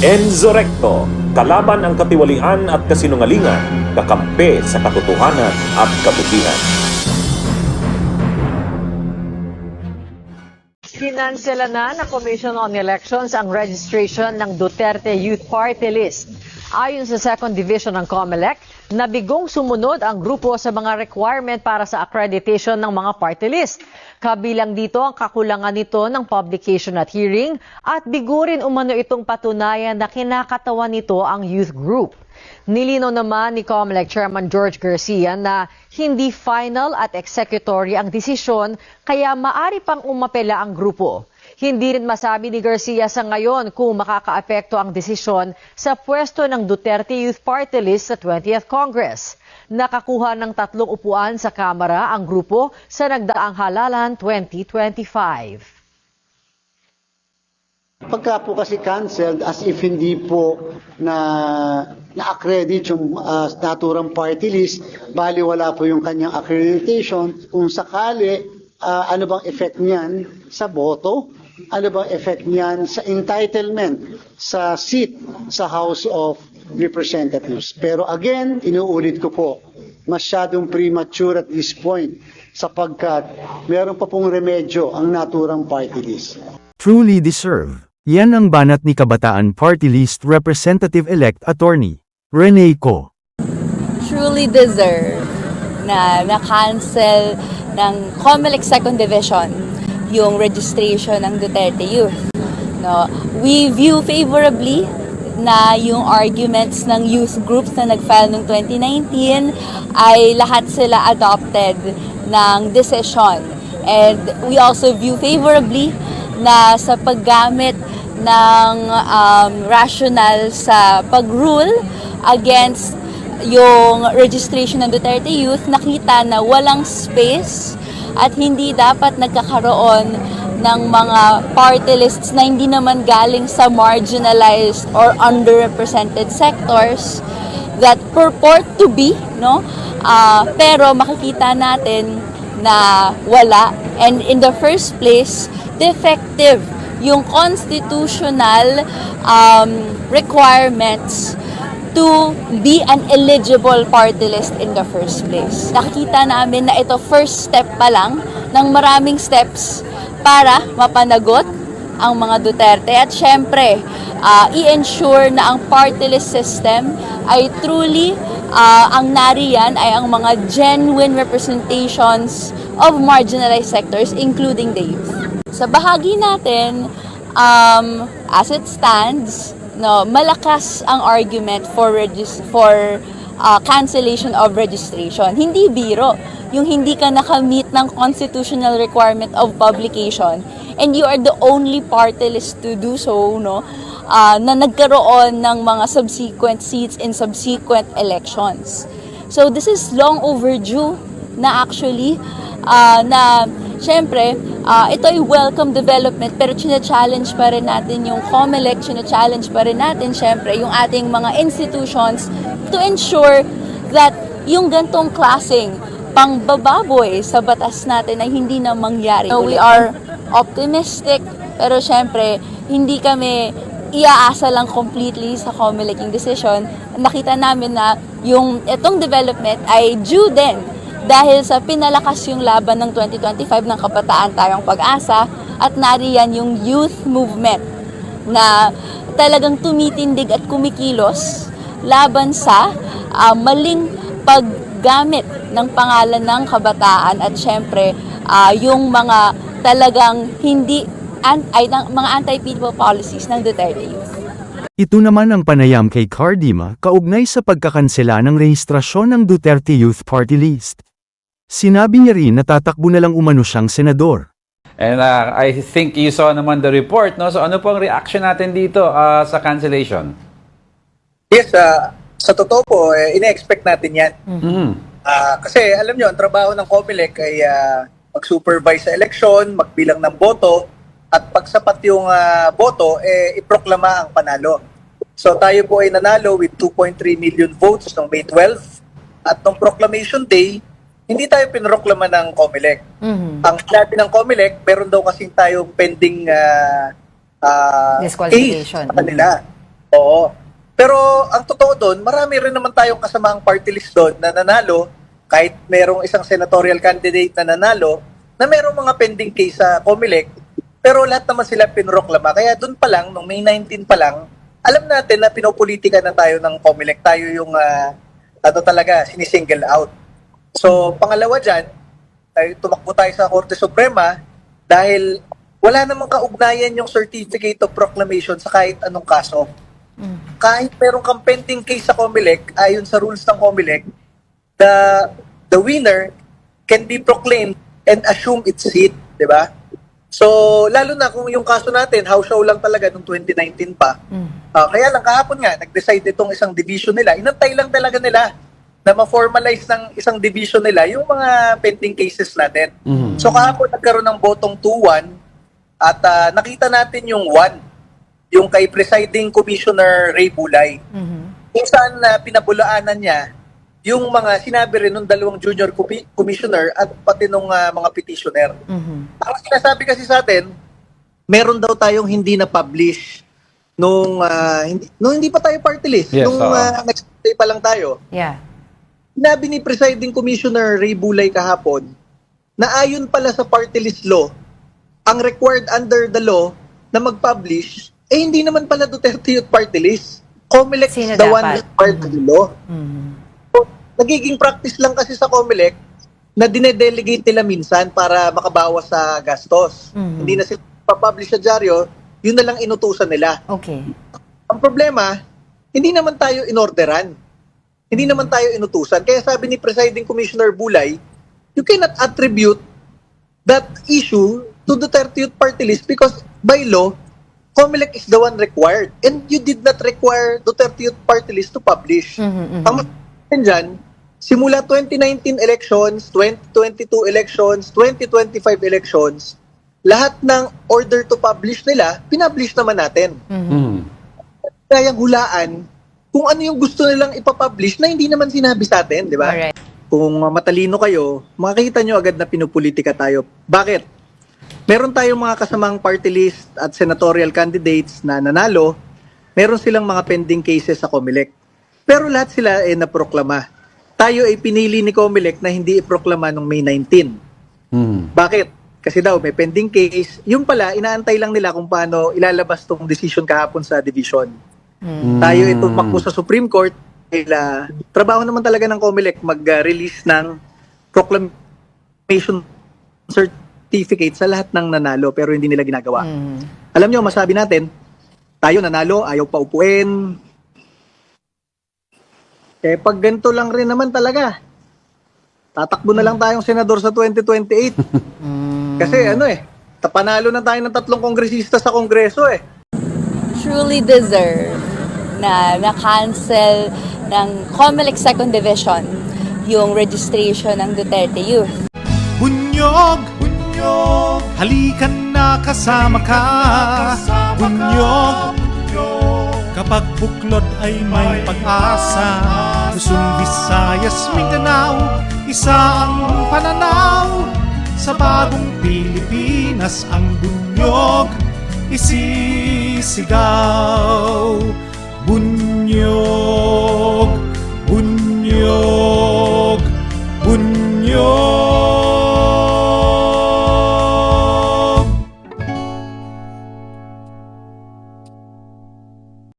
Enzo Recto, kalaban ang katiwalian at kasinungalingan, kakampi sa katotohanan at kabutihan. Kinansela na ng Commission on Elections ang registration ng Duterte Youth Party List. Ayon sa Second Division ng COMELEC, nabigong sumunod ang grupo sa mga requirement para sa accreditation ng mga party list. Kabilang dito ang kakulangan nito ng publication at hearing at bigo rin umano itong patunayan na kinakatawan nito ang youth group. Nilinaw naman ni COMELEC Chairman George Garcia na hindi final at executory ang desisyon kaya maari pang umapela ang grupo. Hindi rin masabi ni Garcia sa ngayon kung makakaapekto ang desisyon sa pwesto ng Duterte Youth Party List sa 20th Congress. Nakakuha ng 3 upuan sa Kamara ang grupo sa nagdaang halalan 2025. Pagka po kasi canceled as if hindi po na-accredit yung naturang party list, bali wala po yung kanyang accreditation, kung sakali ano bang effect niyan sa boto, ano bang effect niyan sa entitlement sa seat sa House of Representatives. Pero again, inuulit ko po, masyadong premature at this point sapagkat meron pa pong remedyo ang naturang party list. Truly deserve. Yan ang banat ni Kabataan Party List Representative-elect Attorney Rene Co. Truly deserve na na-cancel ng COMELEC Second Division yung registration ng Duterte Youth. No, we view favorably na yung arguments ng youth groups na nag-file noong 2019 ay lahat sila adopted ng decision. And we also view favorably na sa paggamit ng rationale sa pag-rule against yung registration ng Duterte Youth, nakita na walang space at hindi dapat nagkakaroon ng mga party lists na hindi naman galing sa marginalized or underrepresented sectors that purport to be, no? Pero makikita natin na wala. And in the first place, defective yung constitutional requirements to be an eligible party list in the first place. Nakikita namin na ito first step pa lang ng maraming steps para mapanagot ang mga Duterte at syempre i-ensure na ang party list system ay truly ang nariyan ay ang mga genuine representations of marginalized sectors including the youth. Sa bahagi natin, as it stands, no, malakas ang argument for cancellation of registration. Hindi biro. Yung hindi ka nakamit ng constitutional requirement of publication and you are the only party list to do so, no, na nagkaroon ng mga subsequent seats in subsequent elections. So this is long overdue na actually na syempre, ito ay welcome development pero china-challenge pa rin natin yung COMELEC, china-challenge pa rin natin syempre yung ating mga institutions to ensure that yung gantong klaseng pangbababoy sa batas natin ay hindi na mangyari. So we are optimistic pero syempre hindi kami iaasa lang completely sa COMELEC yung decision. Nakita namin na yung itong development ay due din dahil sa pinalakas yung laban ng 2025 ng Kabataan Tayong Pag-asa at nariyan yung youth movement na talagang tumitindig at kumikilos laban sa maling paggamit ng pangalan ng kabataan at syempre yung mga talagang hindi mga anti-people policies ng Duterte Youth. Ito naman ang panayam kay Cardima kaugnay sa pagkakansela ng rehistrasyon ng Duterte Youth Party List. Sinabi niya rin na tatakbo na lang umano siyang senador. And I think you saw naman the report, no? So ano po ang reaction natin dito sa cancellation? Yes, sa totoo po, ina-expect natin yan. Kasi alam nyo, ang trabaho ng COMELEC ay mag-supervise sa election, magbilang ng boto, at pag sapat yung boto, iproklama ang panalo. So tayo po ay nanalo with 2.3 million votes noong May 12. At noong proclamation day, hindi tayo pinroklama ng COMELEC. Ang sinabi ng COMELEC, meron daw kasing tayong pending Disqualification. case sa kanila. Oo. Pero ang totoo doon, marami rin naman tayong kasamaang party list doon na nanalo, kahit merong isang senatorial candidate na nanalo, na merong mga pending case sa COMELEC, pero lahat naman sila pinroklama. Kaya doon pa lang, noong May 19 pa lang, alam natin na pinopolitika na tayo ng COMELEC. Tayo yung talaga, sinisingle out. So, pangalawa dyan, tumakbo tayo sa Korte Suprema dahil wala namang kaugnayan yung Certificate of Proclamation sa kahit anong kaso. Kahit merong kang pending case sa COMELEC, ayon sa rules ng COMELEC, the winner can be proclaimed and assume its seat, di ba? So, lalo na kung yung kaso natin, house show lang talaga noong 2019 pa. Kaya lang kahapon nga, nag-decide itong isang division nila. Inantay lang talaga nila na ma-formalize ng isang division nila yung mga pending cases natin. So, kahapon nagkaroon ng botong 2-1 at nakita natin yung 1, yung kay Presiding Commissioner Ray Bulay. Kung saan pinabulaanan niya yung mga sinabi rin ng dalawang junior commissioner at pati nung mga petitioner. Ang sinasabi kasi sa atin, meron daw tayong hindi na-publish nung hindi pa tayo party list. Yes, nung next day pa lang tayo. Yeah. Sinabi ni Presiding Commissioner Ray Bulay kahapon na ayon pala sa party list law, ang required under the law na mag-publish, hindi naman pala Duterte Youth Party List. COMELEC is the one required to the law. So, nagiging practice lang kasi sa COMELEC na dinedelegate nila minsan para makabawas sa gastos. Hindi na sila papublish sa dyaryo, yun na lang inutusan nila. Okay. Ang problema, hindi naman tayo inorderan. Hindi naman tayo inutusan. Kaya sabi ni Presiding Commissioner Bulay, you cannot attribute that issue to Duterte Youth Party List because by law, COMELEC is the one required. And you did not require Duterte Youth Party List to publish. Ang masasabi dyan, simula 2019 elections, 2022 elections, 2025 elections, lahat ng order to publish nila, pinablish naman natin. Kayang hulaan kung ano yung gusto nilang ipapublish na hindi naman sinabi sa atin, di ba? Alright. Kung matalino kayo, makikita nyo agad na pinupolitika tayo. Bakit? Meron tayong mga kasamang party list at senatorial candidates na nanalo. Meron silang mga pending cases sa COMELEC. Pero lahat sila ay naproklama. Tayo ay pinili ni COMELEC na hindi iproklama noong May 19. Bakit? Kasi daw may pending case. Yung pala, inaantay lang nila kung paano ilalabas tong decision kahapon sa division. Tayo ay tumakbo sa Supreme Court. Trabaho naman talaga ng COMELEC mag-release ng proclamation certificate sa lahat ng nanalo pero hindi nila ginagawa. Alam nyo, masabi natin, tayo nanalo, ayaw pa upuin. Pag ganito lang rin naman talaga, tatakbo na lang tayong senador sa 2028. Kasi panalo na tayo ng 3 kongresista sa kongreso Truly deserve na na-cancel ng COMELEC Second Division yung registration ng Duterte Youth. Bunyog, bunyog, halikan na kasama ka. Bunyog, kapag buklod ay may pag-asa. Luzon, Visayas, Mindanao, isa ang pananaw. Sa bagong Pilipinas ang bunyog isisigaw. Bunyog, bunyog.